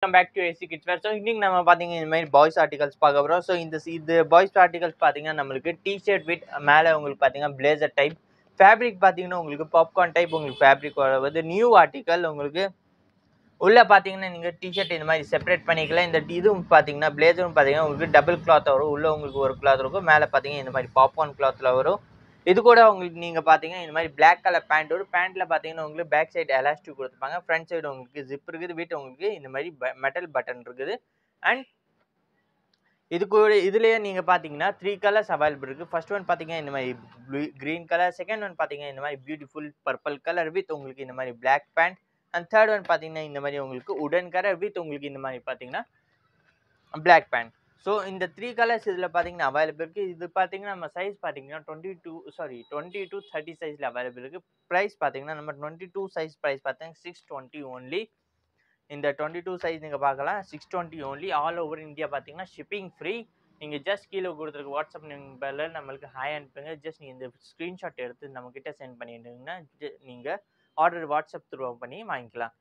Welcome back to AC kids wear. So இன்னைக்கு நம்ம பார்த்தீங்கன்னா இந்த மாதிரி பாய்ஸ் ஆர்டிகல்ஸ் பார்க்க போகிறோம். ஸோ இது பாய்ஸ் ஆர்டிகல்ஸ் பார்த்தீங்கன்னா நம்மளுக்கு டிஷர்ட் வித் மேலே உங்களுக்கு பார்த்தீங்கன்னா பிளேசர் டைப் ஃபேப்ரிக் பார்த்தீங்கன்னா உங்களுக்கு பாப்கார்ன் டைப் உங்களுக்கு ஃபேப்ரிக் வருது. நியூ ஆர்டிகல் உங்களுக்கு உள்ள பார்த்தீங்கன்னா நீங்கள் டிஷர்ட் இந்த மாதிரி செப்பரேட் பண்ணிக்கலாம். இந்த இதுவும் பார்த்தீங்கன்னா பிளேசரும் பார்த்தீங்கன்னா உங்களுக்கு டபுள் கிளாத் வரும். உள்ள உங்களுக்கு ஒரு கிளாத் இருக்கும், மேலே பார்த்தீங்கன்னா இந்த மாதிரி பாப்கார்ன் கிளாத்தில் வரும். இது கூட உங்களுக்கு நீங்கள் பார்த்தீங்கன்னா இந்த மாதிரி பிளாக் கலர் பேண்ட் வரும். பேண்ட்டில் பார்த்தீங்கன்னா உங்களுக்கு பேக் சைடு எலாஸ்டிக் கொடுத்துருப்பாங்க, ஃப்ரண்ட் சைடு உங்களுக்கு ஜிப் இருக்குது, வீட்டு உங்களுக்கு இந்த மாதிரி மெட்டல் பட்டன் இருக்குது. அண்ட் இது கூட இதுலேயே நீங்கள் பார்த்தீங்கன்னா 3 கலர்ஸ் அவைலபிள் இருக்குது. ஃபர்ஸ்ட் ஒன் பார்த்தீங்கன்னா இந்த மாதிரி க்ரீன் கலர், செகண்ட் ஒன் பார்த்தீங்கன்னா இந்த மாதிரி பியூட்டிஃபுல் பர்பிள் கலர் வித் உங்களுக்கு இந்த மாதிரி black pant, and third one பார்த்தீங்கன்னா இந்த மாதிரி உங்களுக்கு உடன் கலர் வித் உங்களுக்கு இந்த மாதிரி பார்த்தீங்கன்னா பிளாக் பேண்ட். ஸோ இந்த 3 கலர்ஸ் இதில் பார்த்தீங்கன்னா அவைலபிள் இருக்குது. இது பார்த்தீங்கன்னா நம்ம சைஸ் பார்த்தீங்கன்னா 20 to 30 சைஸில் அவைலபிள் இருக்குது. ப்ரைஸ் பார்த்தீங்கன்னா நம்ம 22 சைஸ் ப்ரைஸ் பார்த்தீங்கன்னா 620 ஓன்லி. இந்த 22 சைஸ் நீங்கள் பார்க்கலாம், 620 ஓன்லி. ஆல் ஓவர் இந்தியா பார்த்தீங்கன்னா ஷிப்பிங் ஃப்ரீ. நீங்கள் ஜஸ்ட் கீழே கொடுத்துருக்க வாட்ஸ்அப் நம்பரில் நம்மளுக்கு ஹாய் அனுப்புங்க. ஜஸ்ட் நீங்கள் இந்த ஸ்க்ரீன்ஷாட் எடுத்து நம்மக்கிட்ட சென்ட் பண்ணிட்டீங்கன்னா நீங்கள் ஆர்டர் வாட்ஸ்அப் த்ரூ பண்ணி வாங்கிக்கலாம்.